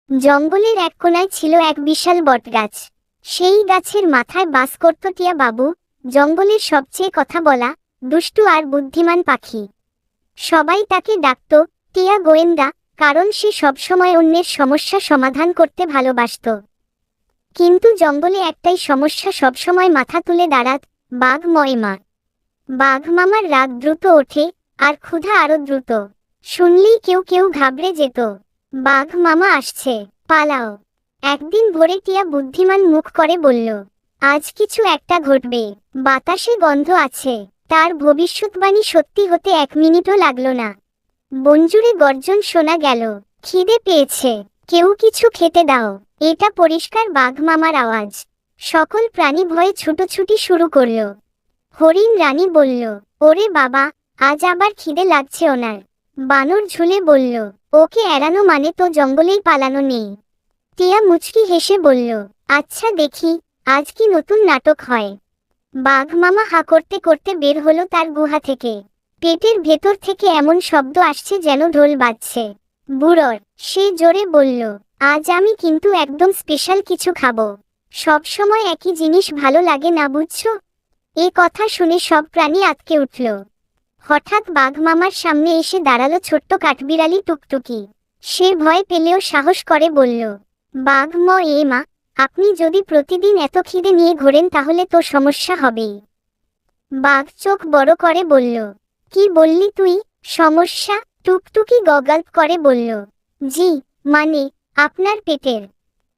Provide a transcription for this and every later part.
জঙ্গলের এক কোণায় ছিল এক বিশাল বটগাছ। সেই গাছের মাথায় বাস করত টিয়া বাবু, জঙ্গলের সবচেয়ে কথা বলা, দুষ্টু আর বুদ্ধিমান পাখি। সবাই তাকে ডাকত টিয়া গোয়েন্দা, কারণ সে সবসময় অন্যের সমস্যা সমাধান করতে ভালোবাসত। কিন্তু জঙ্গলে একটাই সমস্যা সবসময় মাথা তুলে দাঁড়াত, বাঘ ময়মা। বাঘ মামার রাগ দ্রুত ওঠে, আর ক্ষুধা আরো দ্রুত। শুনলেই কেউ কেউ ঘাবড়ে যেত, বাঘ মামা আসছে, পালাও। একদিন ভোরে টিয়া বুদ্ধিমান মুখ করে বলল, আজ কিছু একটা ঘটবে, বাতাসে গন্ধ আছে। তার ভবিষ্যৎবাণী সত্যি হতে 1 মিনিটও লাগলো না। বনজুড়ে গর্জন শোনা গেল, খিদে পেয়েছে, কেউ কিছু খেতে দাও। এটা পরিষ্কার বাঘ মামার আওয়াজ। সকল প্রাণী ভয়ে ছুটোছুটি শুরু করল। হরিণ রানী বলল, ওরে বাবা, আজ আবার খিদে লাগছে ওনার। বানর ঝুলে বলল, ওকে এড়ানো মানে তো জঙ্গলেই পালানো নেই। টিয়া মুচকি হেসে বলল, আচ্ছা দেখি, আজ কি নতুন নাটক হয়। বাঘ মামা হা করতে করতে বের হলো তার গুহা থেকে। পেটের ভেতর থেকে এমন শব্দ আসছে যেন ঢোল বাজছে। বুড়োর, সে জোরে বলল, আজ আমি কিন্তু একদম স্পেশাল কিছু খাবো। সব সময় একই জিনিস ভালো লাগে না, বুঝছো? এ কথা শুনে সব প্রাণী আঁতকে উঠল। হঠাৎ বাঘ মামার সামনে এসে দাঁড়ালো ছোট্ট কাঠবিড়ালি টুকটুকি। সে ভয় পেলেও সাহস করে বলল, বাঘ মা, আপনি যদি প্রতিদিন এত খিদে নিয়ে ঘোরেন তাহলে তো সমস্যা হবেই। বাঘ চোখ বড় করে বলল, কি বললি তুই, সমস্যা? টুকটুকি গগাল্প করে বলল, জি, মানে আপনার পেটের।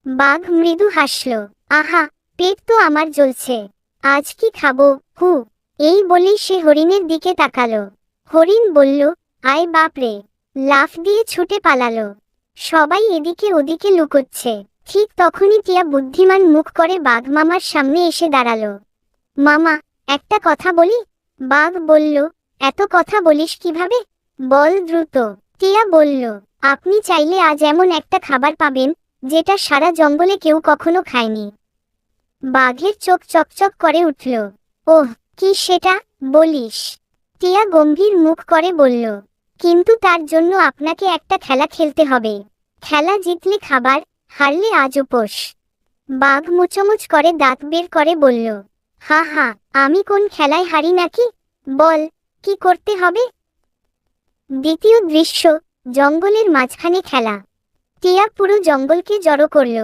বাঘ মৃদু হাসল, আহা, পেট তো আমার জ্বলছে, আজ কি খাবো? হু। এই বলেই সে হরিণের দিকে তাকালো। হরিণ বলল, আয় বাপরে, লাফ দিয়ে ছুটে পালালো। সবাই এদিকে ওদিকে লুকোচ্ছে। ঠিক তখনই টিয়া বুদ্ধিমান মুখ করে বাঘ মামার সামনে এসে দাঁড়ালো। মামা, একটা কথা বলি। বাঘ বলল, এত কথা বলিস কিভাবে? বল দ্রুত। টিয়া বলল, আপনি চাইলে আজ এমন একটা খাবার পাবেন যেটা সারা জঙ্গলে কেউ কখনো খায়নি। বাঘের চোখ চকচক করে উঠল। ওহ, কি সেটা, বলিস? টিয়া গম্ভীর মুখ করে বলল, কিন্তু তার জন্য আপনাকে একটা খেলা খেলতে হবে। খেলা জিতলে খাবার, হারলে আজ উপোস। বাঘ মুচমুচ করে দাঁত বের করে বলল, হা হা, আমি কোন খেলায় হারি নাকি? বল, কি করতে হবে? দ্বিতীয় দৃশ্য, জঙ্গলের মাঝখানে খেলা। টিয়া পুরো জঙ্গলকে জড়ো করল।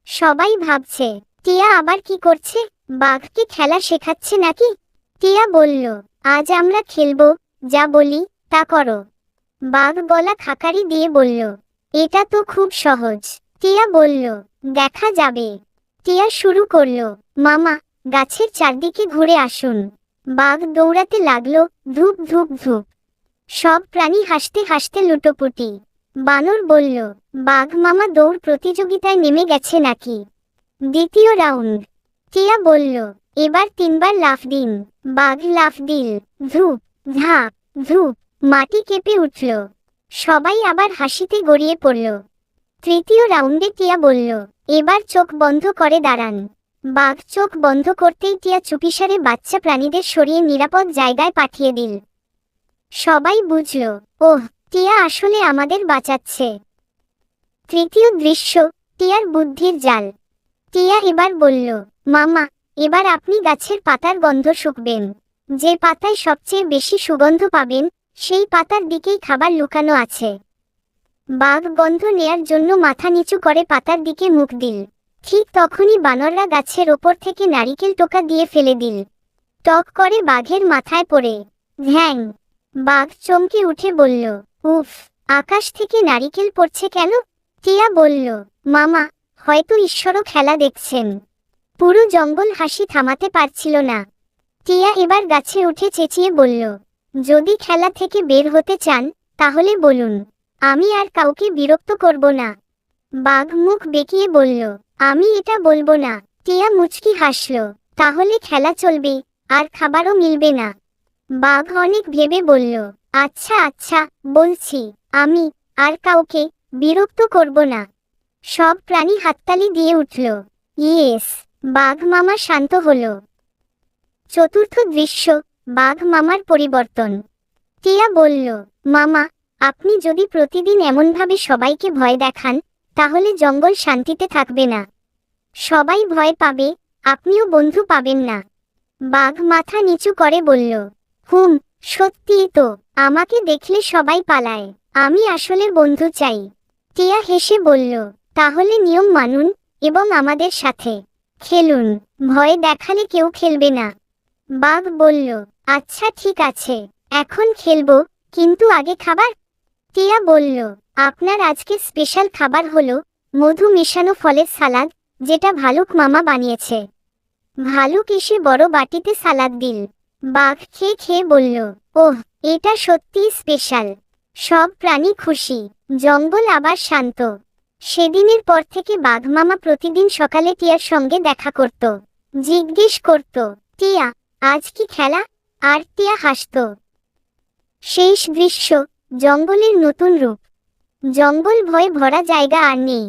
সবাই ভাবছে, টিয়া আবার কি করছে? বাঘকে খেলা শেখাচ্ছে নাকি? টিয়া বলল, আজ আমরা খেলবো, যা বলি তা করো। বাঘ গলা খাকারি দিয়ে বলল, এটা তো খুব সহজ। টিয়া বলল, দেখা যাবে। টিয়া শুরু করল, মামা, গাছের চারদিকে ঘুরে আসুন। বাঘ দৌড়াতে লাগলো, ধূপ ধূপ ধূপ। সব প্রাণী হাসতে হাসতে লুটোপুটি। বানর বলল, বাঘ মামা দৌড় প্রতিযোগিতায় নেমে গেছে নাকি? দ্বিতীয় রাউন্ড। টিয়া বলল, এবার 3 বার লাফ দিন। বাঘ লাফ দিল, ধূপ ধাপ ধূপ। মাটি কেঁপে উঠল। সবাই আবার হাসিতে গড়িয়ে পড়ল। তৃতীয় রাউন্ডে টিয়া বলল, এবার চোখ বন্ধ করে দাঁড়ান। বাঘ চোখ বন্ধ করতেই টিয়া চুপিসারে বাচ্চা প্রাণীদের সরিয়ে নিরাপদ জায়গায় পাঠিয়ে দিল। সবাই বুঝল, ওহ, টিয়া আসলে আমাদের বাঁচাচ্ছে। তৃতীয় দৃশ্য, টিয়ার বুদ্ধির জাল। টিয়া এবার বলল, মামা, এবার আপনি গাছের পাতার গন্ধ শুঁকবেন। যে পাতায় সবচেয়ে বেশি সুগন্ধ পাবেন, সেই পাতার দিকেই খাবার লুকানো আছে। বাঘ গন্ধ নেয়ার জন্য মাথা নিচু করে পাতার দিকে মুখ দিল। ঠিক তখনই বানররা গাছের ওপর থেকে নারিকেল টোকা দিয়ে ফেলে দিল। টক করে বাঘের মাথায় পড়ে ঘ্যাং। বাঘ চমকে উঠে বলল, উফ, আকাশ থেকে নারিকেল পড়ছে কেন? টিয়া বলল, মামা, হয়তো ঈশ্বরও খেলা দেখছেন। পুরো জঙ্গল হাসি থামাতে পারছিল না। টিয়া এবার গাছে উঠে চেঁচিয়ে বলল, যদি খেলা থেকে বের হতে চান তাহলে বলুন, আমি আর কাউকে বিরক্ত করব না। বাঘ মুখ বেঁকিয়ে বলল, আমি এটা বলবো না। টিয়া মুচকি হাসল, তাহলে খেলা চলবে, আর খাবারও মিলবে না। বাঘ অনেক ভেবে বলল, আচ্ছা আচ্ছা, বলছি, আমি আর কাউকে বিরক্ত করব না। সব প্রাণী হাততালি দিয়ে উঠল। ইয়েস, বাঘ মামা শান্ত হল। চতুর্থ দৃশ্য, বাঘ মামার পরিবর্তন। টিয়া বলল, মামা, আপনি যদি প্রতিদিন এমনভাবে সবাইকে ভয় দেখান তাহলে জঙ্গল শান্তিতে থাকবে না। সবাই ভয় পাবে, আপনিও বন্ধু পাবেন না। বাঘ মাথা নিচু করে বলল, সত্যিই তো, আমাকে দেখলে সবাই পালায়, আমি আসলে বন্ধু চাই। টিয়া হেসে বলল, তাহলে নিয়ম মানুন এবং আমাদের সাথে খেলুন, ভয় দেখালে কেউ খেলবে না। বাঘ বলল, আচ্ছা ঠিক আছে, এখন খেলবো, কিন্তু আগে খাবার। টিয়া বলল, আপনার আজকে স্পেশাল খাবার হলো মধু মেশানো ফলের সালাদ, যেটা ভালুক মামা বানিয়েছে। ভালুক এসে বড় বাটিতে সালাদ দিল। বাঘ খেয়ে খেয়ে বলল, ওহ, এটা সত্যিই স্পেশাল। সব প্রাণী খুশি, জঙ্গল আবার শান্ত। সেদিনের পর থেকে বাঘ মামা প্রতিদিন সকালে টিয়ার সঙ্গে দেখা করত। জিজ্ঞেস করত, টিয়া, আজ কি খেলা? আর টিয়া হাসত। শেষ দৃশ্য, জঙ্গলের নতুন রূপ। জঙ্গল ভয়ে ভরা জায়গা আর নেই।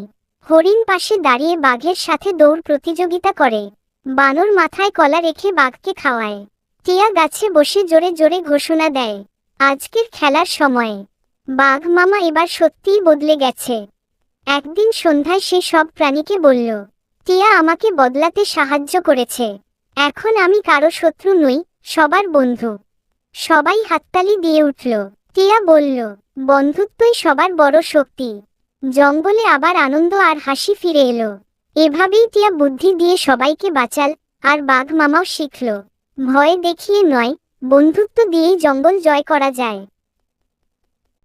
হরিণ পাশে দাঁড়িয়ে বাঘের সাথে দৌড় প্রতিযোগিতা করে। বানর মাথায় কলা রেখে বাঘকে খাওয়ায়। টিয়া গাছে বসে জোরে জোরে ঘোষণা দেয়, আজকের খেলার সময়। বাঘ মামা এবার সত্যিই বদলে গেছে। একদিন সন্ধ্যায় সে সব প্রাণীকে বলল, টিয়া আমাকে বদলাতে সাহায্য করেছে। এখন আমি কারো শত্রু নই, সবার বন্ধু। সবাই হাততালি দিয়ে উঠল। টিয়া বলল, বন্ধুত্বই সবার বড় শক্তি। জঙ্গলে আবার আনন্দ আর হাসি ফিরে এলো। এভাবেই টিয়া বুদ্ধি দিয়ে সবাইকে বাঁচাল, আর বাঘ মামাও শিখল, ভয় দেখিয়ে নয়, বন্ধুত্ব দিয়েই জঙ্গল জয় করা যায়।